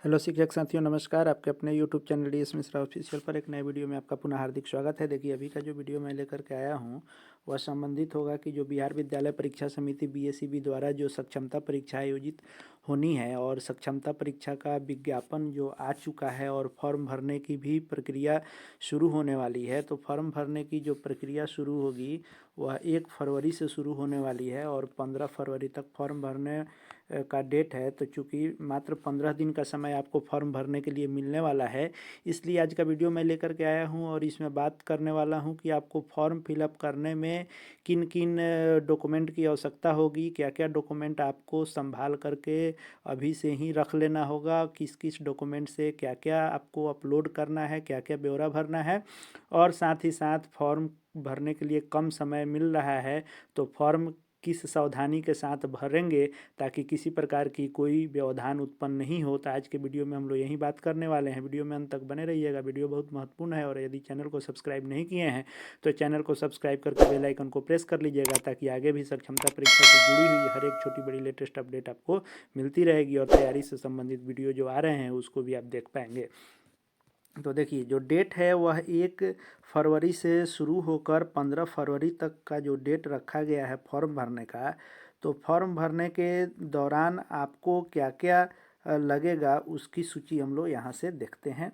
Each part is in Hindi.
हेलो शिक्षक साथियों, नमस्कार। आपके अपने YouTube channel DS Mishra official पर एक नए वीडियो में आपका पुनः हार्दिक स्वागत है। देखिए, अभी का जो वीडियो मैं लेकर के आया हूँ वह संबंधित होगा कि जो बिहार विद्यालय परीक्षा समिति बीएसईबी द्वारा जो सक्षमता परीक्षा आयोजित होनी है और सक्षमता परीक्षा का विज्ञापन जो आ चुका है और फॉर्म भरने की भी प्रक्रिया शुरू होने वाली है। तो फॉर्म भरने की जो प्रक्रिया शुरू होगी वह 1 फरवरी से शुरू होने वाली है और 15 फरवरी तक फॉर्म भरने का डेट है। तो चूँकि मात्र 15 दिन का समय आपको फॉर्म भरने के लिए मिलने वाला है, इसलिए आज का वीडियो मैं लेकर के आया हूँ और इसमें बात करने वाला हूँ कि आपको फॉर्म फिलअप करने में किन किन डॉक्यूमेंट की आवश्यकता होगी, क्या क्या डॉक्यूमेंट आपको संभाल करके अभी से ही रख लेना होगा, किस किस डॉक्यूमेंट से क्या क्या आपको अपलोड करना है, क्या क्या ब्यौरा भरना है। और साथ ही साथ फॉर्म भरने के लिए कम समय मिल रहा है, तो फॉर्म किस सावधानी के साथ भरेंगे ताकि किसी प्रकार की कोई व्यवधान उत्पन्न नहीं हो। तो आज के वीडियो में हम लोग यही बात करने वाले हैं। वीडियो में अंत तक बने रहिएगा, वीडियो बहुत महत्वपूर्ण है। और यदि चैनल को सब्सक्राइब नहीं किए हैं तो चैनल को सब्सक्राइब करके बेल आइकन को प्रेस कर लीजिएगा ताकि आगे भी सक्षमता परीक्षा से जुड़ी हुई हर एक छोटी बड़ी लेटेस्ट अपडेट आपको मिलती रहेगी और तैयारी से संबंधित वीडियो जो आ रहे हैं उसको भी आप देख पाएंगे। तो देखिए, जो डेट है वह 1 फरवरी से शुरू होकर 15 फरवरी तक का जो डेट रखा गया है फॉर्म भरने का। तो फॉर्म भरने के दौरान आपको क्या क्या लगेगा उसकी सूची हम लोग यहाँ से देखते हैं।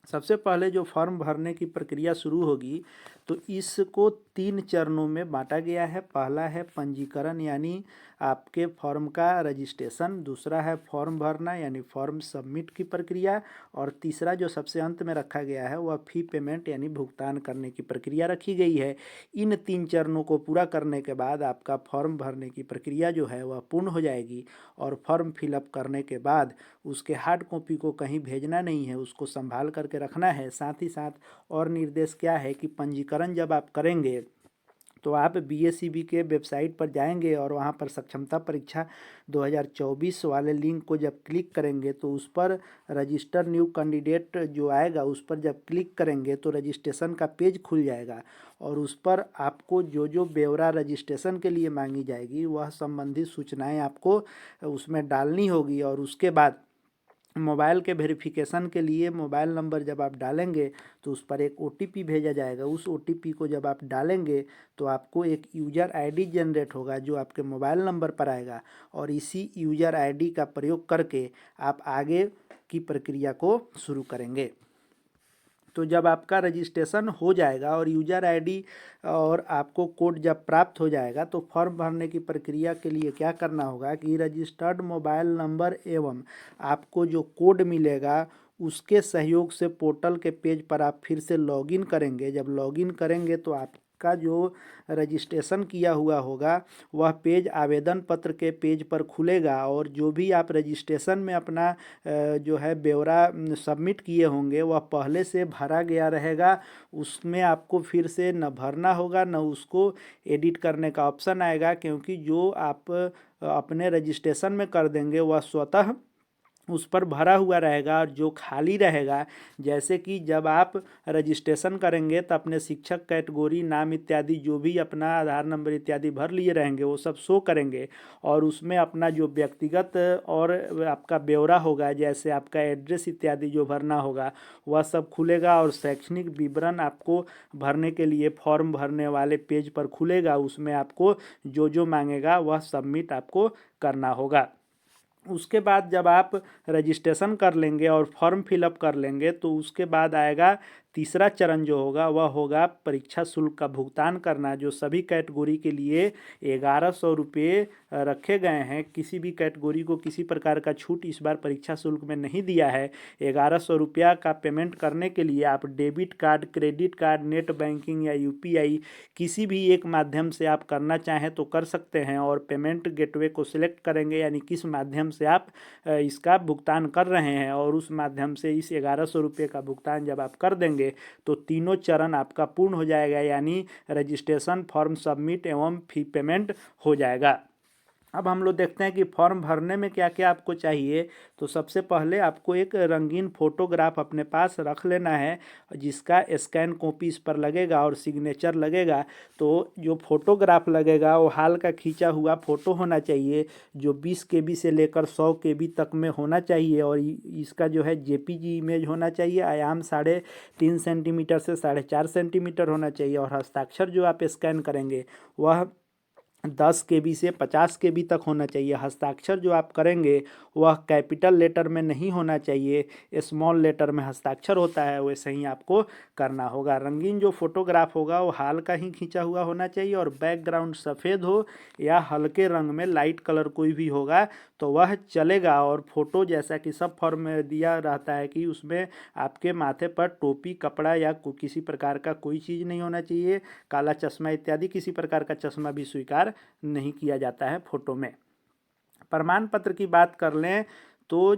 सबसे पहले जो फॉर्म भरने की प्रक्रिया शुरू होगी तो इसको 3 चरणों में बांटा गया है। पहला है पंजीकरण यानी आपके फॉर्म का रजिस्ट्रेशन, दूसरा है फॉर्म भरना यानी फॉर्म सबमिट की प्रक्रिया, और तीसरा जो सबसे अंत में रखा गया है वह फी पेमेंट यानी भुगतान करने की प्रक्रिया रखी गई है। इन 3 चरणों को पूरा करने के बाद आपका फॉर्म भरने की प्रक्रिया जो है वह पूर्ण हो जाएगी और फॉर्म फिलअप करने के बाद उसके हार्ड कॉपी को कहीं भेजना नहीं है, उसको संभाल करके रखना है। साथ ही साथ और निर्देश क्या है कि पंजीकरण जब आप करेंगे तो आप बीएसईबी के वेबसाइट पर जाएंगे और वहां पर सक्षमता परीक्षा 2024 वाले लिंक को जब क्लिक करेंगे तो उस पर रजिस्टर न्यू कैंडिडेट जो आएगा उस पर जब क्लिक करेंगे तो रजिस्ट्रेशन का पेज खुल जाएगा और उस पर आपको जो जो ब्यौरा रजिस्ट्रेशन के लिए मांगी जाएगी वह संबंधित सूचनाएं आपको उसमें डालनी होगी। और उसके बाद मोबाइल के वेरिफिकेशन के लिए मोबाइल नंबर जब आप डालेंगे तो उस पर एक ओटीपी भेजा जाएगा। उस ओटीपी को जब आप डालेंगे तो आपको एक यूज़र आईडी जनरेट होगा जो आपके मोबाइल नंबर पर आएगा और इसी यूज़र आईडी का प्रयोग करके आप आगे की प्रक्रिया को शुरू करेंगे। तो जब आपका रजिस्ट्रेशन हो जाएगा और यूज़र आईडी और आपको कोड जब प्राप्त हो जाएगा तो फॉर्म भरने की प्रक्रिया के लिए क्या करना होगा कि रजिस्टर्ड मोबाइल नंबर एवं आपको जो कोड मिलेगा उसके सहयोग से पोर्टल के पेज पर आप फिर से लॉगिन करेंगे। जब लॉगिन करेंगे तो आपका जो रजिस्ट्रेशन किया हुआ होगा वह पेज आवेदन पत्र के पेज पर खुलेगा और जो भी आप रजिस्ट्रेशन में अपना जो है ब्यौरा सबमिट किए होंगे वह पहले से भरा गया रहेगा। उसमें आपको फिर से न भरना होगा न उसको एडिट करने का ऑप्शन आएगा, क्योंकि जो आप अपने रजिस्ट्रेशन में कर देंगे वह स्वतः उस पर भरा हुआ रहेगा। और जो खाली रहेगा, जैसे कि जब आप रजिस्ट्रेशन करेंगे तो अपने शिक्षक कैटेगरी नाम इत्यादि जो भी अपना आधार नंबर इत्यादि भर लिए रहेंगे वो सब शो करेंगे और उसमें अपना जो व्यक्तिगत और आपका ब्यौरा होगा जैसे आपका एड्रेस इत्यादि जो भरना होगा वह सब खुलेगा और शैक्षणिक विवरण आपको भरने के लिए फॉर्म भरने वाले पेज पर खुलेगा। उसमें आपको जो जो मांगेगा वह सबमिट आपको करना होगा। उसके बाद जब आप रजिस्ट्रेशन कर लेंगे और फॉर्म फिलअप कर लेंगे तो उसके बाद आएगा तीसरा चरण जो होगा वह होगा परीक्षा शुल्क का भुगतान करना, जो सभी कैटेगरी के लिए 1100 रुपये रखे गए हैं। किसी भी कैटेगरी को किसी प्रकार का छूट इस बार परीक्षा शुल्क में नहीं दिया है। 1100 रुपया का पेमेंट करने के लिए आप debit card, credit card, net banking या यूपीआई किसी भी एक माध्यम से आप करना चाहें तो कर सकते हैं और पेमेंट गेटवे को सिलेक्ट करेंगे यानी किस माध्यम से आप इसका भुगतान कर रहे हैं और उस माध्यम से इस 1100 रुपये का भुगतान जब आप कर देंगे तो तीनों चरण आपका पूर्ण हो जाएगा, यानी रजिस्ट्रेशन, फॉर्म सबमिट एवं फी पेमेंट हो जाएगा। अब हम लोग देखते हैं कि फॉर्म भरने में क्या क्या आपको चाहिए। तो सबसे पहले आपको एक रंगीन फोटोग्राफ अपने पास रख लेना है, जिसका स्कैन कॉपी इस पर लगेगा और सिग्नेचर लगेगा। तो जो फोटोग्राफ लगेगा वो हाल का खींचा हुआ फ़ोटो होना चाहिए, जो 20 KB से लेकर 100 KB तक में होना चाहिए। और इसका जो है JPG इमेज होना चाहिए। आयाम 3.5 सेंटीमीटर से 4.5 सेंटीमीटर होना चाहिए। और हस्ताक्षर जो आप स्कैन करेंगे वह 10 KB से 50 KB तक होना चाहिए। हस्ताक्षर जो आप करेंगे वह कैपिटल लेटर में नहीं होना चाहिए, स्मॉल लेटर में हस्ताक्षर होता है, वैसे ही आपको करना होगा। रंगीन जो फोटोग्राफ होगा वो हाल का ही खींचा हुआ होना चाहिए और बैकग्राउंड सफ़ेद हो या हल्के रंग में लाइट कलर कोई भी होगा तो वह चलेगा। और फोटो जैसा कि सब फॉर्म में दिया रहता है कि उसमें आपके माथे पर टोपी, कपड़ा या किसी प्रकार का कोई चीज़ नहीं होना चाहिए। काला चश्मा इत्यादि किसी प्रकार का चश्मा भी स्वीकार नहीं किया जाता है फोटो में। प्रमाण पत्र की बात कर लें तो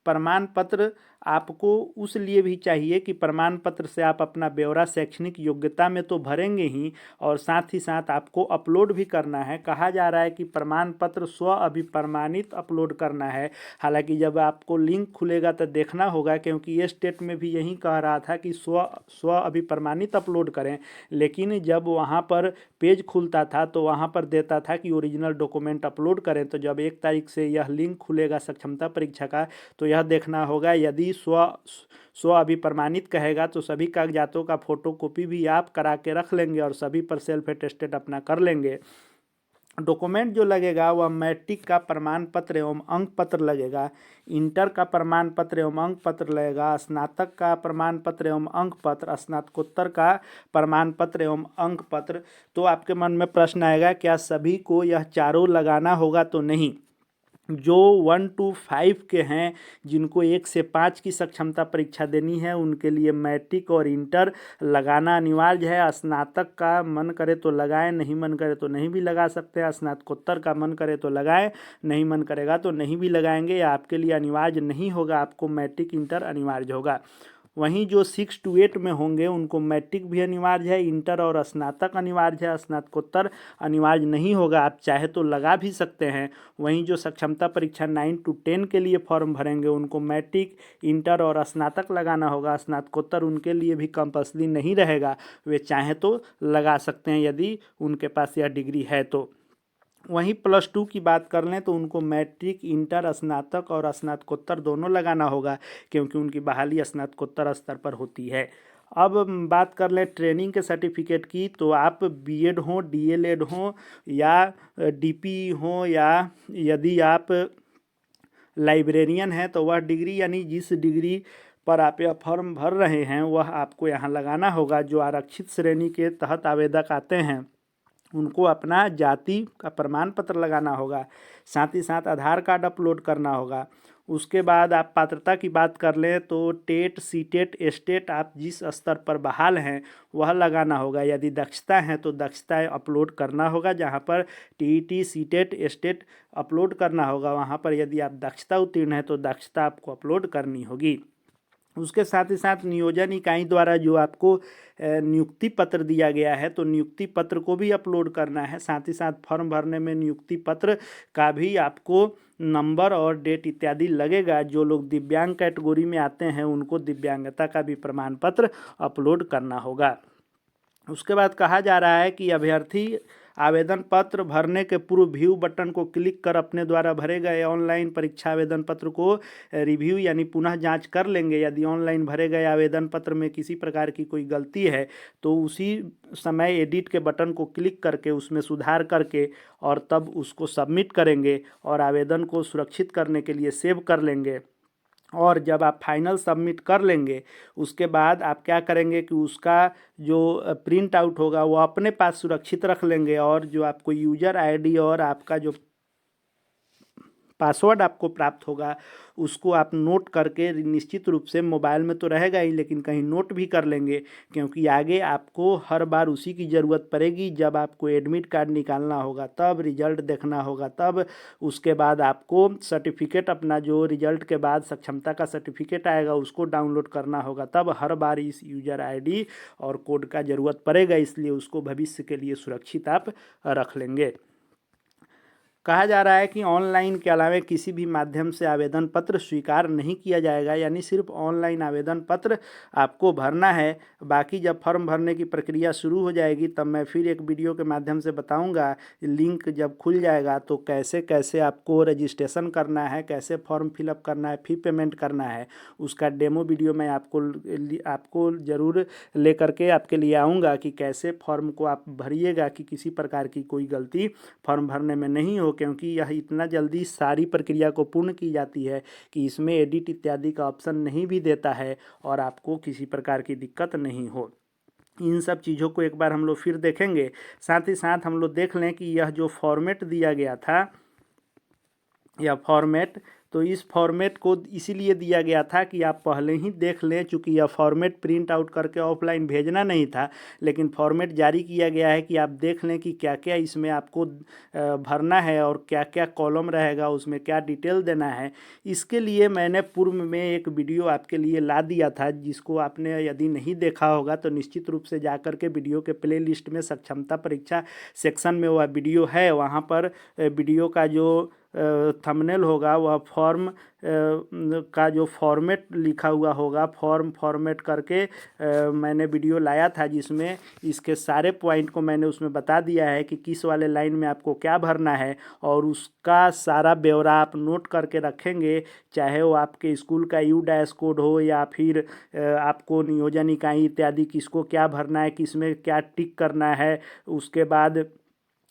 प्रमाण पत्र आपको उस लिए भी चाहिए कि प्रमाण पत्र से आप अपना ब्यौरा शैक्षणिक योग्यता में तो भरेंगे ही, और साथ ही साथ आपको अपलोड भी करना है। कहा जा रहा है कि प्रमाण पत्र स्व अभिप्रमाणित अपलोड करना है। हालांकि जब आपको लिंक खुलेगा तो देखना होगा, क्योंकि ये स्टेट में भी यही कह रहा था कि स्व अभिप्रमाणित अपलोड करें, लेकिन जब वहाँ पर पेज खुलता था तो वहाँ पर देता था कि ओरिजिनल डॉक्यूमेंट अपलोड करें। तो जब 1 तारीख से यह लिंक खुलेगा सक्षमता परीक्षा का, तो यह देखना होगा यदि स्व अभिप्रमाणित कहेगा तो सभी कागजातों का फोटोकॉपी भी आप करा के रख लेंगे और सभी पर सेल्फ अटेस्टेड अपना कर लेंगे। डॉक्यूमेंट जो लगेगा वह मैट्रिक का प्रमाण पत्र एवं अंक पत्र लगेगा, इंटर का प्रमाण पत्र एवं अंक पत्र लगेगा, स्नातक का प्रमाण पत्र एवं अंक पत्र, स्नातकोत्तर का प्रमाण पत्र एवं अंक पत्र। तो आपके मन में प्रश्न आएगा, क्या सभी को यह चारों लगाना होगा? तो नहीं। जो 1 to 5 के हैं, जिनको 1 से 5 की सक्षमता परीक्षा देनी है, उनके लिए मैट्रिक और इंटर लगाना अनिवार्य है। स्नातक का मन करे तो लगाएं, नहीं मन करे तो नहीं भी लगा सकते हैं। स्नातकोत्तर का मन करे तो लगाएं, नहीं मन करेगा तो नहीं भी लगाएंगे। या आपके लिए अनिवार्य नहीं होगा, आपको मैट्रिक इंटर अनिवार्य होगा। वहीं जो 6 to 8 में होंगे उनको मैट्रिक भी अनिवार्य है, इंटर और स्नातक अनिवार्य है, स्नातकोत्तर अनिवार्य नहीं होगा, आप चाहे तो लगा भी सकते हैं। वहीं जो सक्षमता परीक्षा 9 to 10 के लिए फॉर्म भरेंगे उनको मैट्रिक, इंटर और स्नातक लगाना होगा। स्नातकोत्तर उनके लिए भी कंपल्सरी नहीं रहेगा, वे चाहें तो लगा सकते हैं यदि उनके पास यह डिग्री है तो। वहीं +2 की बात कर लें तो उनको मैट्रिक, इंटर, स्नातक और स्नातकोत्तर दोनों लगाना होगा, क्योंकि उनकी बहाली स्नातकोत्तर स्तर पर होती है। अब बात कर लें ट्रेनिंग के सर्टिफिकेट की, तो आप बीएड हो, डीएलएड हो या डीपी हो, या यदि आप लाइब्रेरियन हैं तो वह डिग्री, यानी जिस डिग्री पर आप यह फॉर्म भर रहे हैं वह आपको यहाँ लगाना होगा। जो आरक्षित श्रेणी के तहत आवेदक आते हैं उनको अपना जाति का प्रमाण पत्र लगाना होगा, साथ ही साथ आधार कार्ड अपलोड करना होगा। उसके बाद आप पात्रता की बात कर लें तो टेट, सीटेट, एस्टेट आप जिस स्तर पर बहाल हैं वह लगाना होगा। यदि दक्षता है तो दक्षता अपलोड करना होगा, जहां पर टीईटी, सीटेट, एस्टेट अपलोड करना होगा, वहां पर यदि आप दक्षता उत्तीर्ण हैं तो दक्षता आपको अपलोड करनी होगी। उसके साथ ही साथ नियोजन इकाई द्वारा जो आपको नियुक्ति पत्र दिया गया है तो नियुक्ति पत्र को भी अपलोड करना है। साथ ही साथ फॉर्म भरने में नियुक्ति पत्र का भी आपको नंबर और डेट इत्यादि लगेगा। जो लोग दिव्यांग कैटेगरी में आते हैं उनको दिव्यांगता का भी प्रमाण पत्र अपलोड करना होगा। उसके बाद कहा जा रहा है कि अभ्यर्थी आवेदन पत्र भरने के पूर्व व्यू बटन को क्लिक कर अपने द्वारा भरे गए ऑनलाइन परीक्षा आवेदन पत्र को रिव्यू यानी पुनः जांच कर लेंगे। यदि ऑनलाइन भरे गए आवेदन पत्र में किसी प्रकार की कोई गलती है तो उसी समय एडिट के बटन को क्लिक करके उसमें सुधार करके और तब उसको सबमिट करेंगे और आवेदन को सुरक्षित करने के लिए सेव कर लेंगे। और जब आप फाइनल सबमिट कर लेंगे उसके बाद आप क्या करेंगे कि उसका जो प्रिंट आउट होगा वो अपने पास सुरक्षित रख लेंगे, और जो आपको यूज़र आईडी और आपका जो पासवर्ड आपको प्राप्त होगा उसको आप नोट करके निश्चित रूप से मोबाइल में तो रहेगा ही, लेकिन कहीं नोट भी कर लेंगे, क्योंकि आगे आपको हर बार उसी की ज़रूरत पड़ेगी। जब आपको एडमिट कार्ड निकालना होगा, तब रिजल्ट देखना होगा, तब उसके बाद आपको सर्टिफिकेट, अपना जो रिजल्ट के बाद सक्षमता का सर्टिफिकेट आएगा उसको डाउनलोड करना होगा, तब हर बार इस यूज़र आईडी और कोड का ज़रूरत पड़ेगा, इसलिए उसको भविष्य के लिए सुरक्षित आप रख लेंगे। कहा जा रहा है कि ऑनलाइन के अलावा किसी भी माध्यम से आवेदन पत्र स्वीकार नहीं किया जाएगा, यानी सिर्फ ऑनलाइन आवेदन पत्र आपको भरना है। बाकी जब फॉर्म भरने की प्रक्रिया शुरू हो जाएगी तब मैं फिर एक वीडियो के माध्यम से बताऊंगा। लिंक जब खुल जाएगा तो कैसे कैसे आपको रजिस्ट्रेशन करना है, कैसे फॉर्म फिलअप करना है, फी पेमेंट करना है, उसका डेमो वीडियो मैं आपको ज़रूर लेकर के आपके लिए आऊँगा कि कैसे फॉर्म को आप भरिएगा कि किसी प्रकार की कोई गलती फॉर्म भरने में नहीं हो, क्योंकि यह इतना जल्दी सारी प्रक्रिया को पूर्ण की जाती है कि इसमें एडिट इत्यादि का ऑप्शन नहीं भी देता है और आपको किसी प्रकार की दिक्कत नहीं हो। इन सब चीज़ों को एक बार हम लोग फिर देखेंगे। साथ ही साथ हम लोग देख लें कि यह जो फॉर्मेट दिया गया था, या फॉर्मेट, तो इस फॉर्मेट को इसीलिए दिया गया था कि आप पहले ही देख लें, चूँकि यह फॉर्मेट प्रिंट आउट करके ऑफलाइन भेजना नहीं था, लेकिन फॉर्मेट जारी किया गया है कि आप देख लें कि क्या क्या इसमें आपको भरना है और क्या क्या कॉलम रहेगा, उसमें क्या डिटेल देना है। इसके लिए मैंने पूर्व में एक वीडियो आपके लिए ला दिया था, जिसको आपने यदि नहीं देखा होगा तो निश्चित रूप से जा कर के वीडियो के प्ले लिस्ट में सक्षमता परीक्षा सेक्शन में वह वीडियो है। वहाँ पर वीडियो का जो थंबनेल होगा वह फॉर्म का जो फॉर्मेट लिखा हुआ होगा, फॉर्मेट करके मैंने वीडियो लाया था, जिसमें इसके सारे पॉइंट को मैंने उसमें बता दिया है कि किस वाले लाइन में आपको क्या भरना है, और उसका सारा ब्यौरा आप नोट करके रखेंगे, चाहे वो आपके स्कूल का यू-डैश कोड हो या फिर आपको नियोजन इकाई इत्यादि किसको क्या भरना है, किसमें क्या टिक करना है। उसके बाद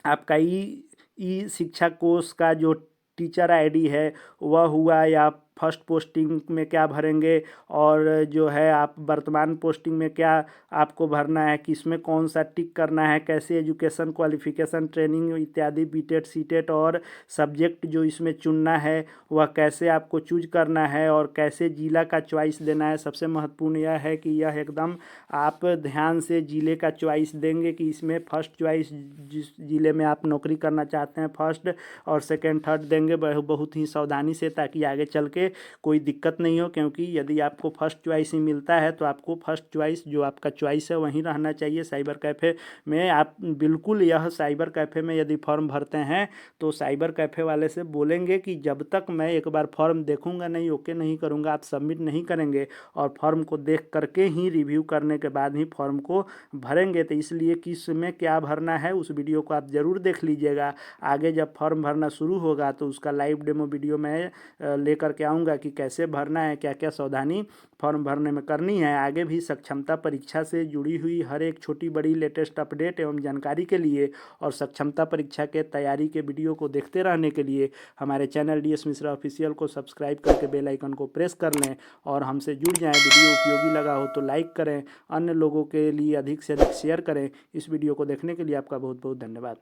आपका ई शिक्षा कोष का जो टीचर आईडी है वह हुआ, या फर्स्ट पोस्टिंग में क्या भरेंगे, और जो है आप वर्तमान पोस्टिंग में क्या आपको भरना है, किसमें कौन सा टिक करना है, कैसे एजुकेशन क्वालिफिकेशन ट्रेनिंग इत्यादि बीटेड सीटेड और सब्जेक्ट जो इसमें चुनना है वह कैसे आपको चूज करना है, और कैसे जिला का चॉइस देना है। सबसे महत्वपूर्ण यह है कि यह एकदम आप ध्यान से जिले का चॉइस देंगे कि इसमें फर्स्ट चॉइस जिस जिले में आप नौकरी करना चाहते हैं फर्स्ट और सेकेंड थर्ड देंगे बहुत ही सावधानी से, ताकि आगे चल के कोई दिक्कत नहीं हो। क्योंकि यदि आपको फर्स्ट चॉइस ही मिलता है तो आपको फर्स्ट चॉइस जो आपका चॉइस है वहीं रहना चाहिए। साइबर कैफ़े में आप बिल्कुल, यह साइबर कैफ़े में यदि फॉर्म भरते हैं तो साइबर कैफ़े वाले से बोलेंगे कि जब तक मैं एक बार फॉर्म देखूंगा नहीं, ओके नहीं करूंगा, आप सबमिट नहीं करेंगे, और फॉर्म को देख करके ही रिव्यू करने के बाद ही फॉर्म को भरेंगे। तो इसलिए किस में क्या भरना है उस वीडियो को आप ज़रूर देख लीजिएगा। आगे जब फॉर्म भरना शुरू होगा तो उसका लाइव डेमो वीडियो मैं लेकर के आऊँगा कि कैसे भरना है, क्या क्या सावधानी फॉर्म भरने में करनी है। आगे भी सक्षमता परीक्षा से जुड़ी हुई हर एक छोटी बड़ी लेटेस्ट अपडेट एवं जानकारी के लिए और सक्षमता परीक्षा के तैयारी के वीडियो को देखते रहने के लिए हमारे चैनल DS मिश्रा ऑफिशियल को सब्सक्राइब करके बेल आइकन को प्रेस कर लें और हमसे जुड़ जाएं। वीडियो उपयोगी लगा हो तो लाइक करें, अन्य लोगों के लिए अधिक से अधिक शेयर करें। इस वीडियो को देखने के लिए आपका बहुत बहुत धन्यवाद।